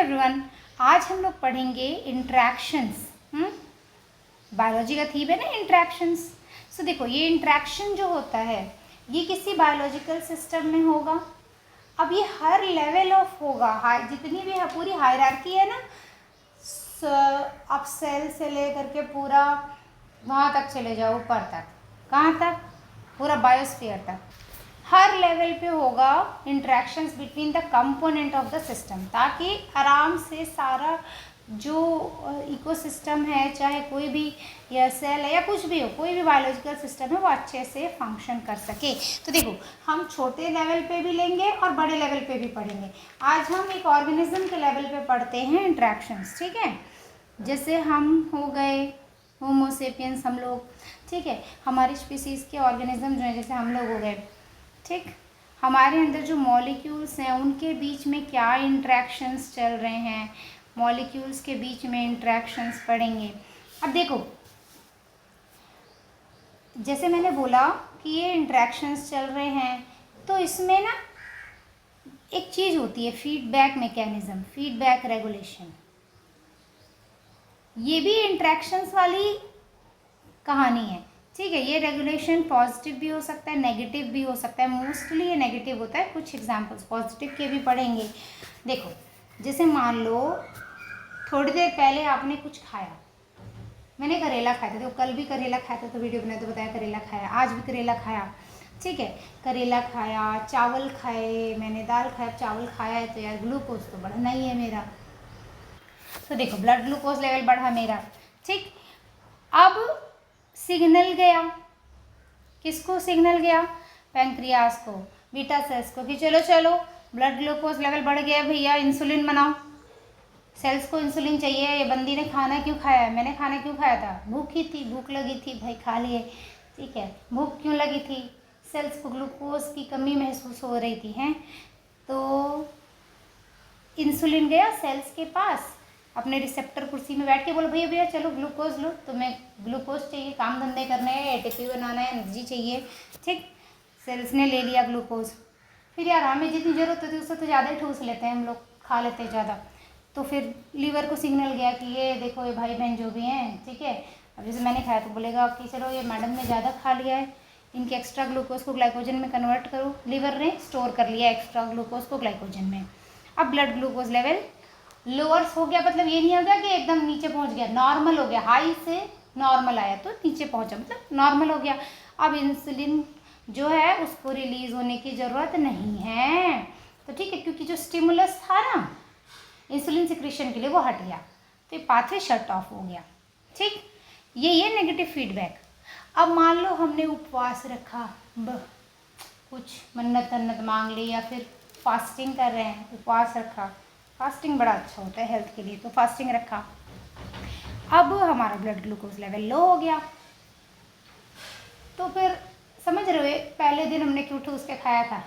Everyone, आज हम लोग पढ़ेंगे इंट्रैक्शंस। बायोलॉजी का थीम है ना इंट्रैक्शंस। सो देखो, ये इंट्रैक्शन जो होता है ये किसी बायोलॉजिकल सिस्टम में होगा। अब ये हर लेवल ऑफ होगा, जितनी भी पूरी हायरार्की है ना, अब सेल से लेकर के पूरा वहाँ तक चले जाओ, ऊपर तक, कहाँ तक, पूरा बायोस्फीयर तक, हर लेवल पे होगा interactions between the component of the system, ताकि आराम से सारा जो इकोसिस्टम है, चाहे कोई भी या सेल है या कुछ भी हो, कोई भी बायोलॉजिकल सिस्टम है, वो अच्छे से फंक्शन कर सके। तो देखो, हम छोटे लेवल पे भी लेंगे और बड़े लेवल पे भी पढ़ेंगे। आज हम एक ऑर्गेनिज्म के लेवल पे पढ़ते हैं इंट्रैक्शंस, ठीक है। जैसे हम हो गए होमो सेपियंस, हम लोग, ठीक है, हमारी स्पीसीज़ के ऑर्गेनिज्म जो है, जैसे हम लोग हो गए, ठीक, हमारे अंदर जो मॉलिक्यूल्स हैं उनके बीच में क्या इंट्रैक्शंस चल रहे हैं, मॉलिक्यूल्स के बीच में इंट्रैक्शंस पढ़ेंगे। अब देखो, जैसे मैंने बोला कि ये इंट्रैक्शंस चल रहे हैं, तो इसमें ना एक चीज़ होती है फीडबैक मैकेनिज्म, फीडबैक रेगुलेशन। ये भी इंट्रैक्शंस वाली कहानी है, ठीक है। ये रेगुलेशन पॉजिटिव भी हो सकता है, नेगेटिव भी हो सकता है। मोस्टली ये नेगेटिव होता है, कुछ एग्जांपल्स पॉजिटिव के भी पढ़ेंगे। देखो, जैसे मान लो थोड़ी देर पहले आपने कुछ खाया, मैंने करेला खाया था, तो कल भी करेला खाया था, तो वीडियो बनाया तो बताया करेला खाया, आज भी करेला खाया, ठीक है। करेला खाया, चावल खाए, मैंने दाल खाया, चावल खाया है, तो यार ग्लूकोज तो बढ़ना ही है मेरा। तो देखो, ब्लड ग्लूकोज लेवल बढ़ा मेरा, ठीक। अब सिग्नल गया, किसको सिग्नल गया? पैंक्रियास को, बीटा सेल्स को, कि चलो चलो ब्लड ग्लूकोज लेवल बढ़ गया भैया, इंसुलिन बनाओ। सेल्स को इंसुलिन चाहिए। ये बंदी ने खाना क्यों खाया है? मैंने खाना क्यों खाया था? भूखी थी, भूख लगी थी, भाई खा लिए, ठीक है। भूख क्यों लगी थी? सेल्स को ग्लूकोज की कमी महसूस हो रही थी, हैं, तो इंसुलिन गया सेल्स के पास, अपने रिसेप्टर कुर्सी में बैठ के बोलो भैया भैया चलो ग्लूकोज लो, तुम्हें ग्लूकोज चाहिए, काम धंधे करने हैं, एटीपी बनाना है, एनर्जी चाहिए, ठीक। सेल्स ने ले लिया ग्लूकोज। फिर यार हमें जितनी ज़रूरत होती है उससे तो ज़्यादा ही ठूस लेते हैं हम लोग, खा लेते हैं ज़्यादा। तो फिर लीवर को सिग्नल गया कि ये देखो, ये भाई बहन जो भी हैं, ठीक है, अब जैसे मैंने खाया तो बोलेगा कि चलो ये मैडम ने ज़्यादा खा लिया है, इनके एक्स्ट्रा ग्लूकोज को ग्लाइकोजन में कन्वर्ट करो। लीवर ने स्टोर कर लिया एक्स्ट्रा ग्लूकोज को ग्लाइकोजन में। अब ब्लड ग्लूकोज लेवल लोअर्स हो गया, मतलब ये नहीं होगा कि एकदम नीचे पहुंच गया, नॉर्मल हो गया, हाई से नॉर्मल आया तो नीचे पहुंचा, मतलब नॉर्मल हो गया। अब इंसुलिन जो है उसको रिलीज होने की ज़रूरत नहीं है, तो ठीक है, क्योंकि जो स्टिमुलस था ना इंसुलिन सिक्रीशन के लिए वो हट गया, तो ये पाथवे शट ऑफ हो गया, ठीक। ये नेगेटिव फीडबैक। अब मान लो हमने उपवास रखा, कुछ मन्नत तन्नत मांग ली, या फिर फास्टिंग कर रहे हैं, उपवास रखा, फास्टिंग बड़ा अच्छा होता है हेल्थ के लिए, तो फास्टिंग रखा। अब हमारा ब्लड ग्लूकोज लेवल लो हो गया, तो फिर समझ रहे हो, पहले दिन हमने क्यों ठूस के खाया था?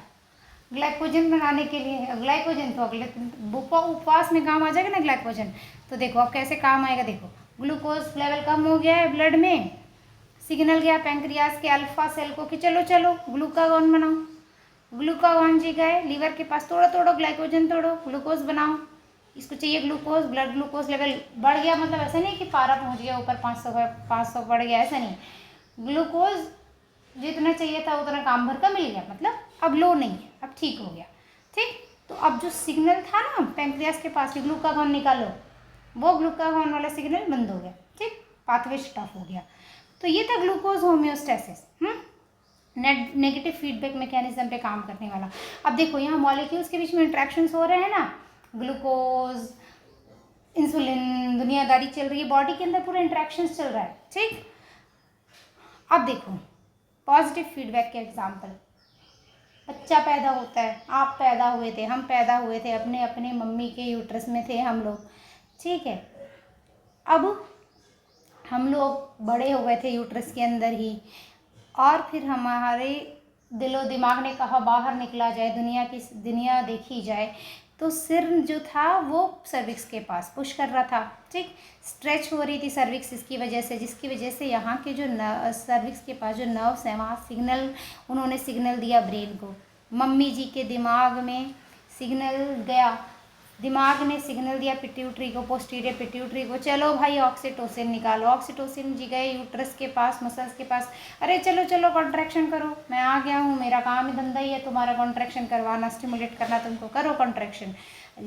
ग्लाइकोजन बनाने के लिए। ग्लाइकोजन तो अगले उपवास में काम आ जाएगा ना ग्लाइकोजन। तो देखो अब कैसे काम आएगा, देखो ग्लूकोज लेवल कम हो गया है ब्लड में, सिग्नल गया पैंक्रियास के अल्फा सेल को कि चलो चलो ग्लूकागॉन बनाओ। ग्लूकागॉन जी गए लीवर के पास, तोड़ो तोड़ो ग्लाइकोजन तोड़ो, ग्लूकोज बनाओ, इसको चाहिए ग्लूकोज। ब्लड ग्लूकोज लेवल बढ़ गया, मतलब ऐसा नहीं कि पारा पहुंच गया ऊपर, 500 बढ़ गया, ऐसा नहीं। ग्लूकोज जितना चाहिए था उतना काम भर का मिल गया, मतलब अब लो नहीं है, अब ठीक हो गया, ठीक। तो अब जो सिग्नल था ना पैंक्रियास के पास कि ग्लूकागॉन निकालो, वो ग्लूकागॉन वाला सिग्नल बंद हो गया, ठीक, पाथवे स्टॉप हो गया। तो ये था glucose homeostasis, negative feedback mechanism पे काम करने वाला। अब देखो यहाँ मॉलिक्यूल्स के बीच में इंट्रैक्शंस हो रहे हैं ना, ग्लूकोज, इंसुलिन, दुनियादारी चल रही है, बॉडी के अंदर पूरा इंट्रैक्शंस चल रहा है, ठीक। अब देखो पॉजिटिव फीडबैक के एग्जाम्पल, बच्चा पैदा होता है, आप पैदा हुए थे, हम पैदा हुए थे, अपने अपने मम्मी के यूट्रस में थे हम लोग, ठीक है। अब हम लोग बड़े हो गए थे यूट्रस के अंदर ही, और फिर हमारे दिलो दिमाग ने कहा बाहर निकला जाए, दुनिया देखी जाए, तो सिर जो था वो सर्विक्स के पास पुश कर रहा था, ठीक, स्ट्रेच हो रही थी सर्विक्स इसकी वजह से, जिसकी वजह से यहाँ के जो सर्विक्स के पास जो नर्व्स हैं वहाँ उन्होंने सिग्नल दिया ब्रेन को, मम्मी जी के दिमाग में सिग्नल गया, दिमाग ने सिग्नल दिया पिट्यूटरी को, पोस्टीरियर पिट्यूटरी को, चलो भाई ऑक्सीटोसिन निकालो। ऑक्सीटोसिन जी गए यूट्रस के पास, मसल्स के पास, अरे चलो चलो कॉन्ट्रैक्शन करो, मैं आ गया हूँ, मेरा काम ही धंधा ही है तुम्हारा कॉन्ट्रैक्शन करवाना, स्टिमुलेट करना तुमको, करो कॉन्ट्रैक्शन।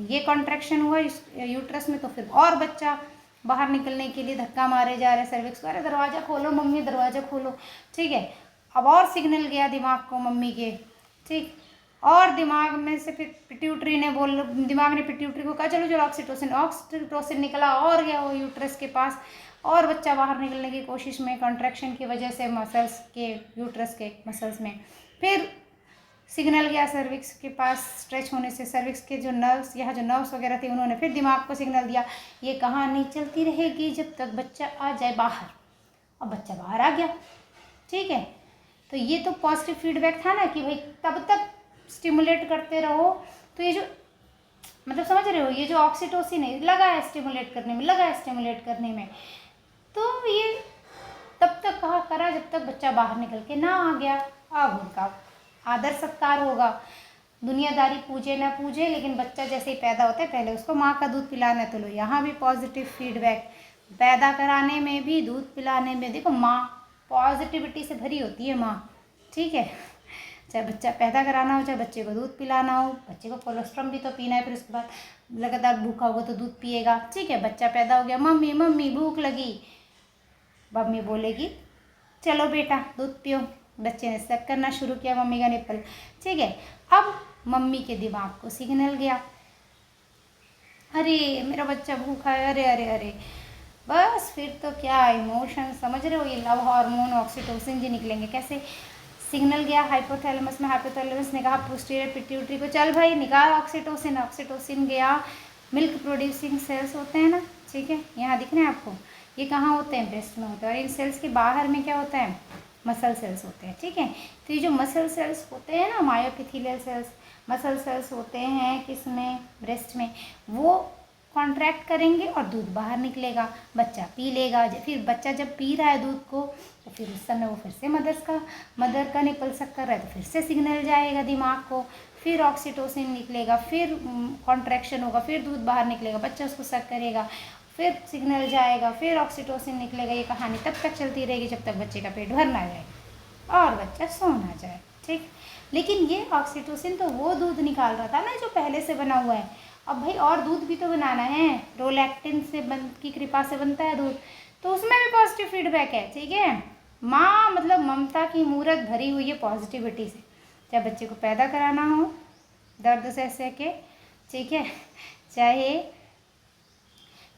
ये कॉन्ट्रैक्शन हुआ यूट्रस में तो फिर और बच्चा बाहर निकलने के लिए धक्का मारे जा रहे सर्विक्स को, अरे दरवाज़ा खोलो मम्मी, दरवाज़ा खोलो, ठीक है। अब और सिग्नल गया दिमाग को मम्मी के, ठीक, और दिमाग में से फिर पिट्यूटरी ने दिमाग ने पिट्यूटरी को कहा चलो चलो ऑक्सीटोसिन, ऑक्सीटोसिन निकला और गया वो यूट्रस के पास, और बच्चा बाहर निकलने की कोशिश में कॉन्ट्रैक्शन की वजह से मसल्स के, यूट्रस के मसल्स में, फिर सिग्नल गया सर्विक्स के पास स्ट्रेच होने से, सर्विक्स के जो नर्व्स, यहाँ जो नर्व्स वगैरह थे उन्होंने फिर दिमाग को सिग्नल दिया। ये कहानी चलती रहेगी जब तक बच्चा आ जाए बाहर। अब बच्चा बाहर आ गया, ठीक है, तो ये तो पॉजिटिव फीडबैक था ना कि भाई तब तक स्टिमुलेट करते रहो। तो ये जो मतलब समझ रहे हो, ये जो ऑक्सीटोसिन है लगा है स्टिमुलेट करने में, लगा है स्टिमुलेट करने में, तो ये तब तक कहा करा जब तक बच्चा बाहर निकल के ना आ गया। अब उनका आदर सत्कार होगा, दुनियादारी पूजे ना पूजे, लेकिन बच्चा जैसे ही पैदा होता है पहले उसको माँ का दूध पिलाना है। तो लो यहाँ भी पॉजिटिव फीडबैक, पैदा कराने में भी, दूध पिलाने में, देखो माँ पॉजिटिविटी से भरी होती है माँ, ठीक है। चाहे बच्चा पैदा कराना हो, चाहे बच्चे को दूध पिलाना हो, बच्चे को कोलोस्ट्रम भी तो पीना है, फिर उसके बाद लगातार भूखा होगा तो दूध पिएगा, ठीक है। बच्चा पैदा हो गया, मम्मी मम्मी भूख लगी, मम्मी बोलेगी चलो बेटा दूध पियो, बच्चे ने सक करना शुरू किया मम्मी का निप्पल, ठीक है। अब मम्मी के दिमाग को सिग्नल गया, अरे मेरा बच्चा भूखा है, अरे अरे अरे, बस फिर तो क्या इमोशन, समझ रहे हो, ये लव हार्मोन ऑक्सीटोसिन जी निकलेंगे कैसे। सिग्नल गया हाइपोथैलेमस में, हाइपोथैलेमस ने कहा पोस्टीरियर पिट्यूटरी को चल भाई निकाल ऑक्सीटोसिन, ऑक्सीटोसिन गया, मिल्क प्रोड्यूसिंग सेल्स होते हैं ना, ठीक है, यहाँ दिख रहे हैं आपको, ये कहाँ होते हैं, ब्रेस्ट में होते हैं, और इन सेल्स के बाहर में क्या होता है, मसल सेल्स होते हैं, ठीक है। तो ये जो मसल सेल्स होते हैं ना, मायोपिथेलियल सेल्स, मसल सेल्स होते हैं किसमें, ब्रेस्ट में, वो कॉन्ट्रैक्ट करेंगे और दूध बाहर निकलेगा, बच्चा पी लेगा। फिर बच्चा जब पी रहा है दूध को तो फिर उस समय वो फिर से मदर का निपल सक कर रहा है, तो फिर से सिग्नल जाएगा दिमाग को, फिर ऑक्सीटोसिन निकलेगा, फिर कॉन्ट्रैक्शन होगा, फिर दूध बाहर निकलेगा, बच्चा उसको सक करेगा, फिर सिग्नल जाएगा, फिर ऑक्सीटोसिन निकलेगा। ये कहानी तब तक चलती रहेगी जब तक बच्चे का पेट भर ना जाए और बच्चा सो ना जाए, ठीक। लेकिन ये ऑक्सीटोसिन तो वो दूध निकाल रहा था ना जो पहले से बना हुआ है, अब भाई और दूध भी तो बनाना है, प्रोलैक्टिन से की कृपा से बनता है दूध, तो उसमें भी पॉजिटिव फीडबैक है, ठीक है। माँ मतलब ममता की मूरत भरी हुई है पॉजिटिविटी से, चाहे बच्चे को पैदा कराना हो दर्द से सह के, ठीक है, चाहे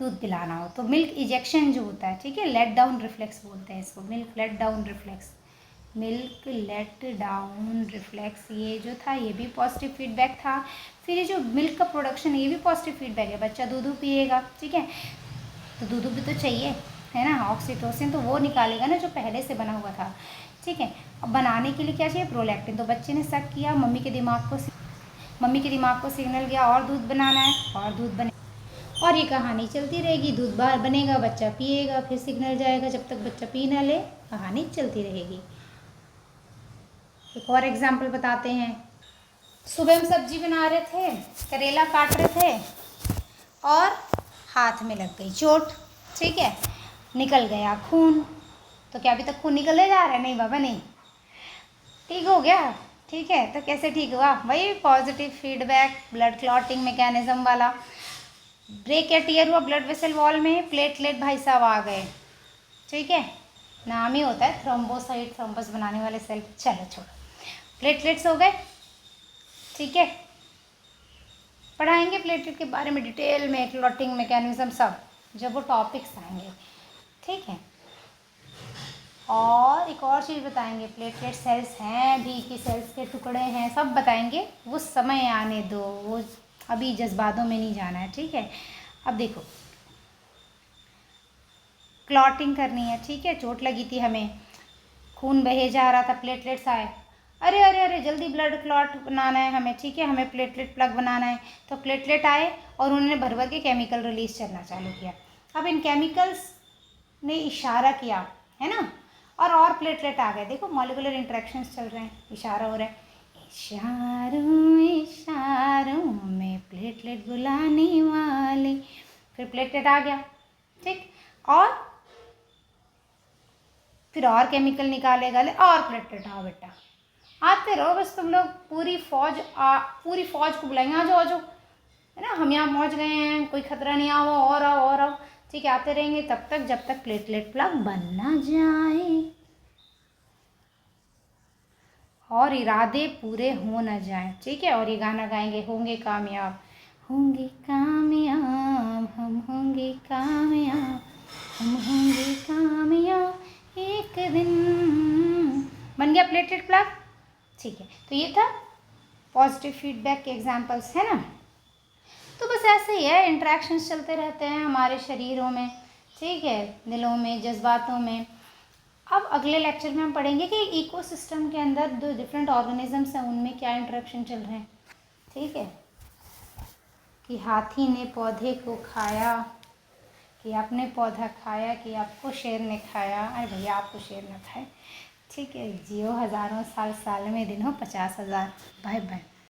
दूध पिलाना हो, तो मिल्क इजेक्शन जो होता है, ठीक है, लेट डाउन रिफ्लेक्स बोलते हैं इसको, milk let down reflex, milk let down reflex, ये जो था ये भी पॉजिटिव फीडबैक था। फिर ये जो मिल्क का प्रोडक्शन है ये भी पॉजिटिव फीडबैक है, बच्चा दूध पिएगा, ठीक है, तो दूध भी तो चाहिए, है ना, ऑक्सीटोसिन तो वो निकालेगा ना जो पहले से बना हुआ था, ठीक है। अब बनाने के लिए क्या चाहिए, प्रोलैक्टिन, तो बच्चे ने शक किया, मम्मी के दिमाग को सिग्नल गया और दूध बनाना है, और दूध बने, और ये कहानी चलती रहेगी, दूध बाहर बनेगा, बच्चा पिएगा, फिर सिग्नल जाएगा, जब तक बच्चा पी ना ले कहानी चलती रहेगी। एक और एग्जाम्पल बताते हैं। सुबह हम सब्जी बना रहे थे, करेला काट रहे थे और हाथ में लग गई चोट, ठीक है, निकल गया खून, तो क्या अभी तक खून निकले जा रहा है, नहीं बाबा नहीं, ठीक हो गया, ठीक है। तो कैसे ठीक हुआ, वही positive feedback, blood clotting mechanism वाला, ब्रेक या टियर हुआ ब्लड वेसल वॉल में, प्लेटलेट भाई साहब आ गए, ठीक है, नाम ही होता है थ्रोम्बोसाइट, थ्रोम्बस बनाने वाले सेल, चलो छोड़ो, प्लेटलेट्स हो गए, ठीक है, पढ़ाएंगे प्लेटलेट के बारे में डिटेल में, क्लॉटिंग मैकेनिज्म सब जब वो टॉपिक्स आएंगे, ठीक है। और एक और चीज़ बताएंगे, प्लेटलेट सेल्स हैं भी कि सेल्स के टुकड़े हैं, सब बताएंगे, वो समय आने दो, वो अभी जज्बातों में नहीं जाना है, ठीक है। अब देखो क्लॉटिंग करनी है, ठीक है, चोट लगी थी हमें, खून बहे जा रहा था, प्लेटलेट्स आए, अरे अरे अरे जल्दी ब्लड क्लॉट बनाना है हमें, ठीक है, हमें प्लेटलेट प्लग बनाना है, तो प्लेटलेट आए और उन्होंने भर भर के केमिकल रिलीज करना चालू किया। अब इन केमिकल्स ने इशारा किया, है ना, और प्लेटलेट आ गए, देखो मॉलिक्यूलर इंटरेक्शंस चल रहे हैं, इशारा हो रहा है, इशारों इशारों में प्लेटलेट बुलाने वाली, फिर प्लेटलेट आ गया, ठीक। और फिर और केमिकल निकाले गले और प्लेटलेट, आओ बेटा आते रहो बस तुम लोग, पूरी फौज को बुलाएंगे, आ जाओ आ जाओ, है ना, हम यहाँ पहुँच गए हैं, कोई खतरा नहीं, आओ और आओ और आओ, ठीक है। आते रहेंगे तब तक जब तक प्लेटलेट प्लग बन ना जाए और इरादे पूरे हो न जाए, ठीक है। और ये गाना गाएंगे, होंगे कामयाब, होंगे कामयाब, हम होंगे कामयाब, हम होंगे कामयाब एक दिन। बन गया प्लेटलेट प्लग, ठीक है। तो ये था पॉजिटिव फीडबैक के एग्जांपल्स, है ना। तो बस ऐसे ही है, इंट्रैक्शंस चलते रहते हैं हमारे शरीरों में, ठीक है, दिलों में, जज्बातों में। अब अगले लेक्चर में हम पढ़ेंगे कि इकोसिस्टम के अंदर जो डिफरेंट ऑर्गेनिजम्स हैं उनमें क्या इंटरेक्शन चल रहे हैं, ठीक है। कि हाथी ने पौधे को खाया, कि आपने पौधा खाया, कि आपको शेर ने खाया, अरे भैया आपको शेर न खाए, ठीक है। जियो हज़ारों साल, साल में दिन हो 50,000। Bye bye.